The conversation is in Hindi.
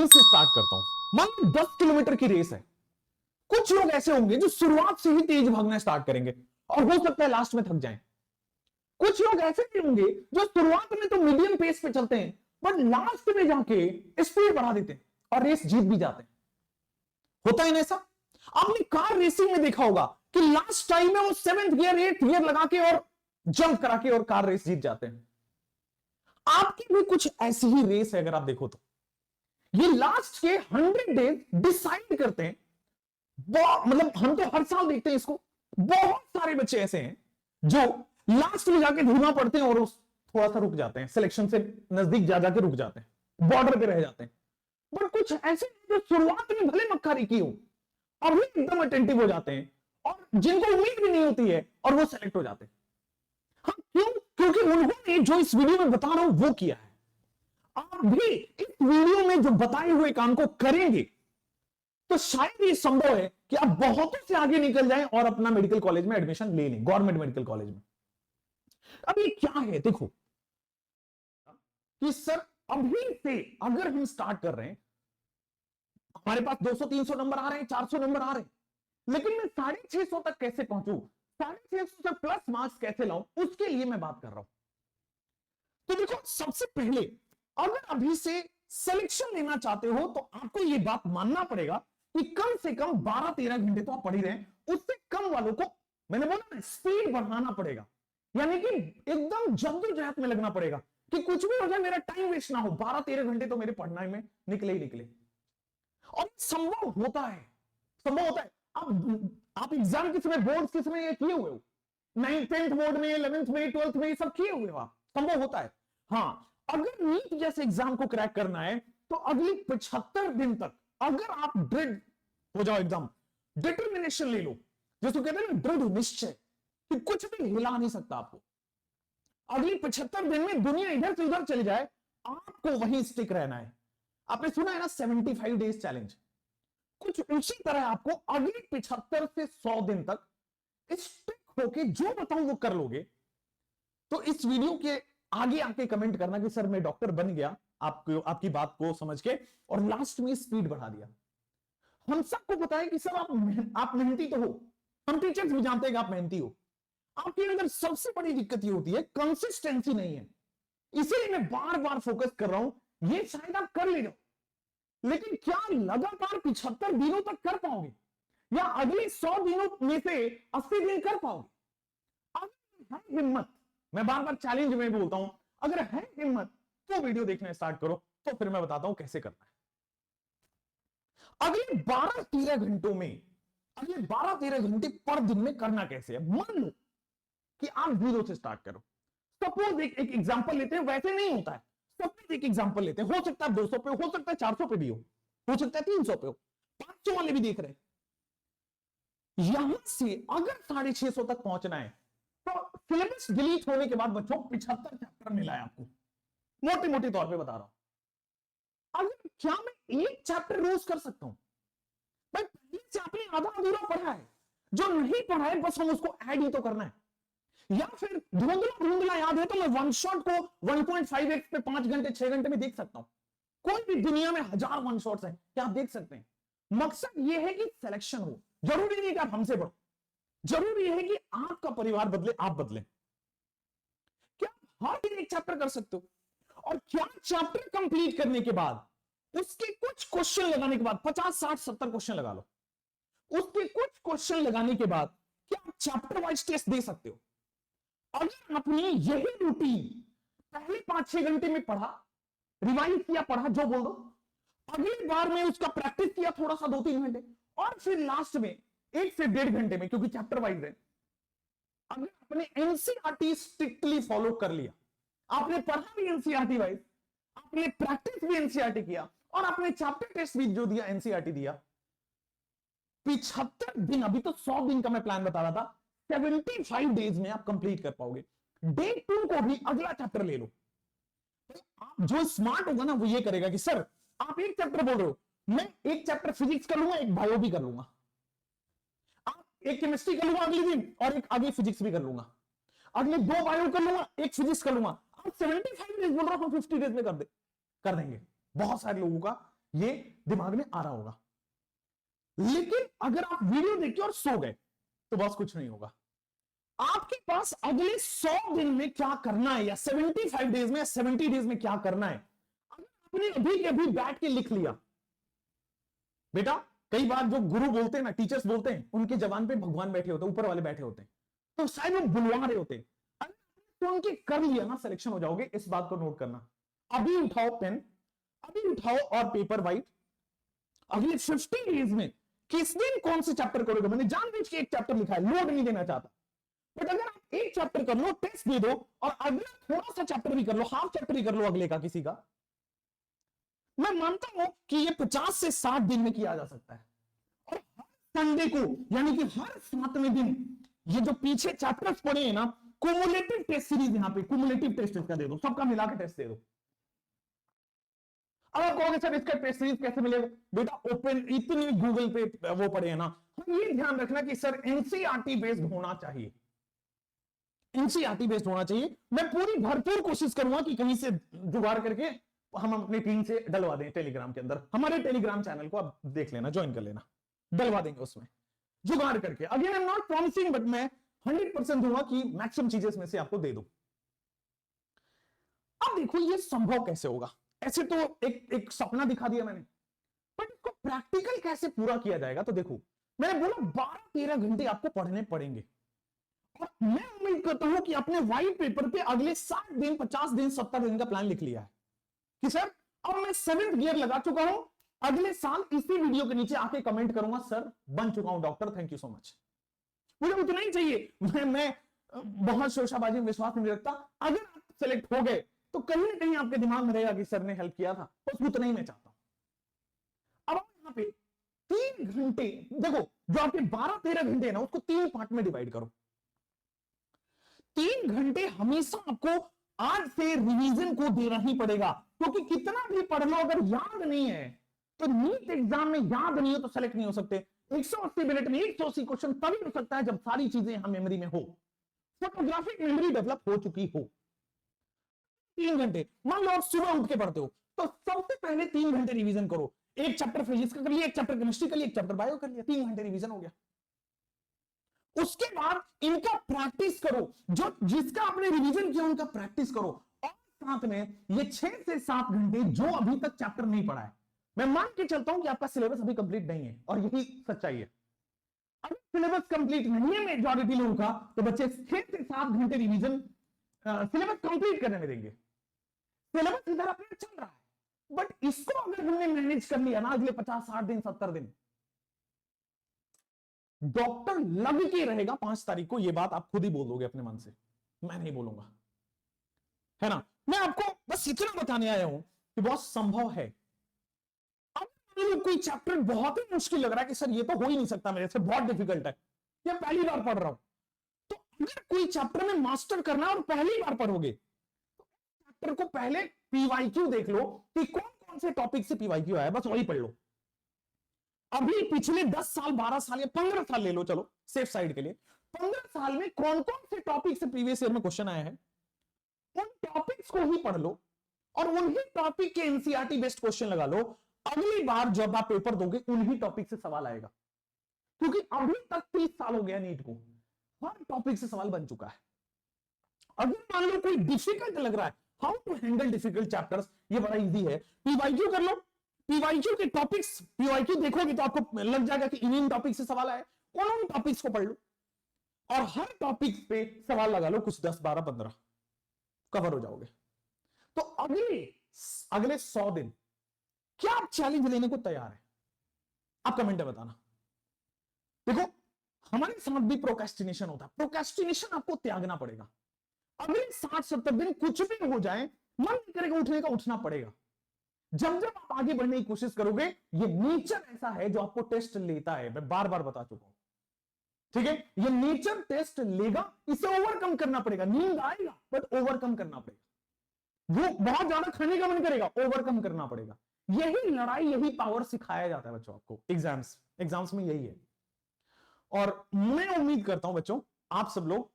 वहीं से स्टार्ट करता हूं। मान लो 10 किलोमीटर की रेस है। कुछ लोग ऐसे होंगे जो शुरुआत से ही तेज भागना स्टार्ट करेंगे और हो सकता है लास्ट में थक जाएं। कुछ लोग ऐसे भी होंगे जो शुरुआत में तो मीडियम पेस पे चलते हैं बट लास्ट में जाके स्पीड बढ़ा देते हैं और रेस जीत भी जाते हैं। होता है ना ऐसा? आपने कार रेसिंग में देखा होगा कि लास्ट टाइम में वो 7th गियर 8th गियर लगा के और जंप करा के और कार रेस जीत जाते हैं। आपकी भी कुछ ऐसी ही रेस है अगर आप देखो तो। ये लास्ट के 100 डेज डिसाइड करते हैं। मतलब हम तो हर साल देखते हैं इसको। बहुत सारे बच्चे ऐसे हैं जो लास्ट में जाके ढूंढना पड़ते हैं और थोड़ा सा रुक जाते हैं, सिलेक्शन से नजदीक जा जाके रुक जाते हैं, बॉर्डर पे रह जाते हैं। बट कुछ ऐसे जो शुरुआत में भले मक्कारी की हो अभी एकदम अटेंटिव हो जाते हैं और जिनको उम्मीद भी नहीं होती है और वो सेलेक्ट हो जाते हैं। हाँ, क्यों? क्योंकि उन्होंने जो इस वीडियो में बता रहा हूं वो किया है। आप भी इस वीडियो में जो बताए हुए काम को करेंगे तो शायद ये संभव है कि आप बहुतों से आगे निकल जाएं और अपना मेडिकल कॉलेज में एडमिशन ले लें, गवर्नमेंट मेडिकल कॉलेज में। अब ये क्या है देखो कि सर अभी से अगर हम स्टार्ट कर रहे हैं, हमारे पास 200-300 नंबर आ रहे हैं, 400 नंबर आ रहे हैं, लेकिन मैं 650 तक कैसे पहुंचू, 650 तक प्लस मार्क्स कैसे लाऊं, उसके लिए मैं बात कर रहा हूं। तो देखो सबसे पहले अगर अभी से सिलेक्शन लेना चाहते हो तो आपको यह बात मानना पड़ेगा कि कम से कम 12-13 घंटे तो आप पढ़ ही रहे हैं। उससे कम वालों को मैंने बोला ना स्पीड बढ़ाना पड़ेगा, यानी कि एकदम जद्दोजहद में लगना पड़ेगा कि कुछ भी हो जाए मेरा टाइम वेस्ट ना हो। 12-13 घंटे तो मेरे पढ़ने में निकले ही निकले। और संभव होता है, संभव होता है। आप एग्जाम के समय, बोर्ड के समय ये किए हुए हो, 9th 10th बोर्ड में, 11th में, 12th में, ये सब किए हुए हो आप, संभव होता है। हाँ, अगर नीट जैसे एग्जाम को क्रैक करना है तो अगली 75 दिन तक अगर आप दृढ़ हो जाओ, एकदम डिटर्मिनेशन ले लो, जिसको कहते हैं ना दृढ़ निश्चय कि कुछ भी हिला नहीं सकता आपको। अगली 75 दिन में दुनिया इधर से उधर चली जाए, आपको वहीं स्टिक रहना है। आपने सुना है ना 75 डेज चैलेंज, कुछ उसी तरह आपको अगली 75 से 100 दिन तक स्टिक होके जो बताऊं वो कर लोगे। तो इस वीडियो के आगे आके कमेंट करना कि सर मैं डॉक्टर बन गया आपको, आपकी बात को समझ के, और लास्ट में स्पीड बढ़ा दिया। हम सबको पता है कि सर आप मेहनती तो हो, हम टीचर्स भी जानते हैं कि आप मेहनती हो। आपके अंदर सबसे बड़ी दिक्कत ये होती है कंसिस्टेंसी नहीं है। इसीलिए मैं बार बार फोकस कर रहा हूं, ये शायद आप कर ले जाओ, लेकिन क्या लगातार 75 दिनों तक कर पाओगे या अगले 100 दिनों में से 80 दिन कर पाओगे? अगर है हिम्मत, मैं बार बार चैलेंज में बोलता हूं, अगर है हिम्मत तो वीडियो देखना स्टार्ट करो, तो फिर मैं बताता हूं कैसे करना है। अगले 12-13 घंटों में, अगले 12-13 घंटे पर दिन में करना कैसे है। मान लो कि आप 0 से स्टार्ट करो। सपोज एक एग्जांपल लेते हैं, वैसे नहीं होता है, सपोज एक एग्जांपल लेते हैं, हो सकता है 200 पे हो सकता है 400 पे भी हो सकता है 300 पे हो, 500 वाले भी देख रहे हैं। यहां से अगर 650 तक पहुंचना है तो सिलेबस डिलीट होने के बाद बच्चों 75 चैप्टर मिला है आपको, मोटे मोटे तौर पे बता रहा हूं। अगर क्या मैं एक चैप्टर रोज कर सकता हूं? भाई पहले से आपने आधा अधूरा पढ़ा है, जो नहीं पढ़ा है बस हम उसको ऐड ही तो करना है। या फिर धुंधला धुंधला याद है तो मैं वन शॉट को 1.5x पे 5 घंटे 6 घंटे में देख सकता हूं। कोई भी दुनिया में 1000 वन शॉट्स हैं, क्या आप देख सकते हैं? मकसद यह है कि सिलेक्शन हो। जरूरी नहीं कि आप हमसे पढ़ो, जरूरी है कि आपका परिवार बदले, आप बदले। क्या हर दिन एक चैप्टर कर सकते हो? और क्या चैप्टर कंप्लीट करने के बाद उसके कुछ क्वेश्चन लगाने के बाद 50 60 70 क्वेश्चन लगा लो, उसके कुछ क्वेश्चन लगाने के बाद क्या आप चैप्टर वाइज टेस्ट दे सकते हो? अगर आपने यही रूटीन पहले 5-6 घंटे में पढ़ा, रिवाइज किया, पढ़ा जो बोल दो, अगली बार में उसका प्रैक्टिस किया थोड़ा सा 2-3 घंटे, और फिर लास्ट में 1 से 1.5 घंटे में, क्योंकि चैप्टर वाइज है, अगर आपने एनसीईआरटी स्ट्रिक्टली फॉलो कर लिया, आपने पढ़ा भी एनसीईआरटी वाइज, आपने प्रैक्टिस भी एनसीईआरटी किया, और आपने चैप्टर टेस्ट भी जो दिया एनसीईआरटी दिया, 75 दिन, अभी तो 100 दिन का मैं प्लान बता रहा था, 75 डेज में आप कंप्लीट कर पाओगे। डे 2 को भी अगला चैप्टर ले लो। तो आप जो स्मार्ट होगा ना वो ये करेगा कि सर आप एक चैप्टर बोल रहे हो, मैं एक चैप्टर फिजिक्स कर लूंगा, एक बायो भी कर लूंगा, आप एक केमिस्ट्री कर लूंगा अगले दिन, और एक आगे फिजिक्स भी कर लूंगा, अगले 2 बायो कर लूंगा, एक फिजिक्स कर लूंगा। आप 75 डेज बोल रहा हूं, 50 डेज में कर देंगे। बहुत सारे लोगों का ये दिमाग में आ रहा होगा। लेकिन अगर आप वीडियो देख के और सो गए तो बस कुछ नहीं होगा। आपके पास अगले 100 दिन में क्या करना है, या 75 डेज में या 70 डेज में क्या करना है, अगर आपने अभी के अभी बैठ के लिख लिया। बेटा कई बार जो गुरु बोलते हैं ना, टीचर्स बोलते हैं, उनके जबान पे भगवान बैठे होते हैं, ऊपर वाले बैठे होते हैं, तो शायद वो बुलवा रहे होते हैं। तो उनके कर लिया ना, सिलेक्शन हो जाओगे। इस बात को नोट करना। अभी उठाओ पेन, अभी उठाओ और पेपर वाइट। अगले 50 डेज में किस दिन कौन से चैप्टर करोगे। मैंने जानबूझ के एक चैप्टर लिखा है, लोड नहीं देना चाहता, बट अगर आप एक चैप्टर कर लो, टेस्ट दे दो, और अगला थोड़ा सा चैप्टर भी कर लो, हाफ चैप्टर ही कर लो अगले का किसी का, मैं मानता हूं कि ये 50 से 60 दिन में किया जा सकता है। और हर संडे को, यानी कि हर 7वें दिन, ये जो पीछे चैप्टर्स पढ़े हैं ना, कुमुलेटिव टेस्ट सीरीज, यहां पे कुमुलेटिव टेस्ट इसका दे दो, सबका मिलाकर टेस्ट दे दो। अब आप कहोगे सर इसका टेस्ट सीरीज कैसे मिलेगा। बेटा ओपन, इतनी गूगल पे वो पढ़े हैं ना, हम ये ध्यान रखना कि सर एनसीईआरटी बेस्ड होना चाहिए, एनसीईआरटी बेस्ड होना चाहिए। मैं पूरी भरपूर कोशिश करूंगा कि कहीं से जुगाड़ करके हम अपनी टीम से डलवा दें टेलीग्राम के अंदर। हमारे टेलीग्राम चैनल को आप देख लेना, ज्वाइन कर लेना, डलवा देंगे उसमें जुगाड़ करके। Again I am not promising, but मैं 100% दूंगा कि मैक्सिमम चीजें इसमें से आपको दे दूं। अब देखो ये संभव कैसे होगा। ऐसे तो एक सपना दिखा दिया मैंने, बट इसको प्रैक्टिकल कैसे पूरा किया जाएगा। तो देखो मैंने बोला 12-13 घंटे आपको पढ़ने पड़ेंगे, और मैं उम्मीद करता हूं कि अपने व्हाइट पेपर पे अगले 60 दिन, 50 दिन, 70 दिन का प्लान लिख लिया है कि सर अब मैं 7th गियर लगा चुका हूं, अगले साल इसी वीडियो के नीचे आके कमेंट करूंगा सर बन चुका हूं doctor, thank you so much. मुझे उतना ही चाहिए। मैं बहुत शोशाबाजी में विश्वास नहीं रखता। अगर आप सेलेक्ट हो गए तो कहीं ना कहीं आपके दिमाग में रहेगा कि सर ने हेल्प किया था, बस उतना ही मैं चाहता हूं। अब आप यहां पे 3 घंटे देखो, जो आपके 12-13 घंटे है ना, उसको 3 पार्ट में डिवाइड करो। 3 घंटे हमेशा आपको आज से रिवीजन को देना ही पड़ेगा, क्योंकि कितना भी पढ़ लो अगर याद नहीं है तो नीट एग्जाम में याद नहीं हो तो सेलेक्ट नहीं हो सकते। 180 मिनट में 180 क्वेश्चन तभी हो सकता है जब सारी चीजें यहां मेमोरी में हो, फोटोग्राफिक मेमोरी डेवलप हो चुकी हो। 3 घंटे, मान लो आप सुबह उठ के पढ़ते हो, तो सबसे पहले 3 घंटे रिवीजन करो। एक चैप्टर फिजिक्स का कर लिया, एक चैप्टर केमिस्ट्री कर लिया, एक चैप्टर बायो कर लिया, 3 घंटे रिवीजन हो गया। उसके बाद इनका प्रैक्टिस करो, जो जिसका आपने रिवीजन किया उनका प्रैक्टिस करो, और साथ में ये 6 से 7 घंटे जो अभी तक चैप्टर नहीं पढ़ा है। मैं मान के चलता हूं कि आपका सिलेबस अभी कंप्लीट नहीं है, और यही सच्चाई है। अगर सिलेबस कंप्लीट नहीं है मेजॉरिटी लोगों का, तो बच्चे 6 से 7 घंटे रिवीजन सिलेबस कंप्लीट करने में देंगे। सिलेबस इधर अपने चल रहा है, बट इसको अगर हमने मैनेज कर लिया ना अगले 50-60 दिन, 70 दिन, डॉक्टर लग के रहेगा 5 तारीख को। यह बात आप खुद ही बोल दोगे अपने मन से, मैं नहीं बोलूंगा, है ना। मैं आपको बस इतना बताने आया हूं कि बहुत संभव है। अब कोई चैप्टर बहुत ही मुश्किल लग रहा है कि सर ये तो हो ही नहीं सकता मेरे से, बहुत डिफिकल्ट है, या पहली बार पढ़ रहा हूं, तो अगर कोई चैप्टर में मास्टर करना और पहली बार पढ़ोगे तो चैप्टर को पहले पीवाईक्यू देख लो कि कौन कौन से टॉपिक से पीवाईक्यू आया, बस वही पढ़ लो। अभी पिछले 10 साल, 12 साल या 15 साल ले लो, चलो सेफ साइड के लिए, 15 साल में कौन कौन से टॉपिक से प्रीवियस ईयर में क्वेश्चन आया है, उन टॉपिक्स को ही पढ़ लो और उन्हीं टॉपिक के एनसीईआरटी बेस्ड क्वेश्चन लगा लो। अगली बार जब आप पेपर दोगे उन्हीं टॉपिक से सवाल आएगा, क्योंकि अभी तक 30 साल हो गया नीट को, हर टॉपिक से सवाल बन चुका है। अगर मान लो कोई डिफिकल्ट लग रहा है, how to handle difficult chapters, ये बड़ा इजी है, पीवाईक्यू कर लो। पीवाईक्यू के टॉपिक्स, पीवाईक्यू देखोगे तो आपको लग जाएगा कि इन टॉपिक से सवाल आए, उन टॉपिक्स को पढ़ लो और हर टॉपिक पे सवाल लगा लो, कुछ 10, 12, 15 कवर हो जाओगे। तो अगले 100 दिन क्या आप चैलेंज लेने को तैयार है? आप कमेंट में बताना। देखो हमारे साथ भी प्रोक्रेस्टिनेशन होता है, प्रोक्रेस्टिनेशन आपको त्यागना पड़ेगा। अगले 60-70 दिन कुछ भी हो जाए, मन नहीं करेगा उठने का, उठना पड़ेगा। जब जब आप आगे बढ़ने की कोशिश करोगे, ये नेचर ऐसा है जो आपको टेस्ट लेता है, मैं बार बार बता चुका हूं, ठीक है। ये नेचर टेस्ट लेगा, इसे ओवरकम करना पड़ेगा। नींद आएगा बट ओवरकम करना पड़ेगा। वो बहुत ज्यादा खाने का मन करेगा, ओवरकम करना पड़ेगा। यही लड़ाई, यही पावर सिखाया जाता है बच्चों आपको एग्जाम्स में, यही है। और मैं उम्मीद करता हूं बच्चों आप सब लोग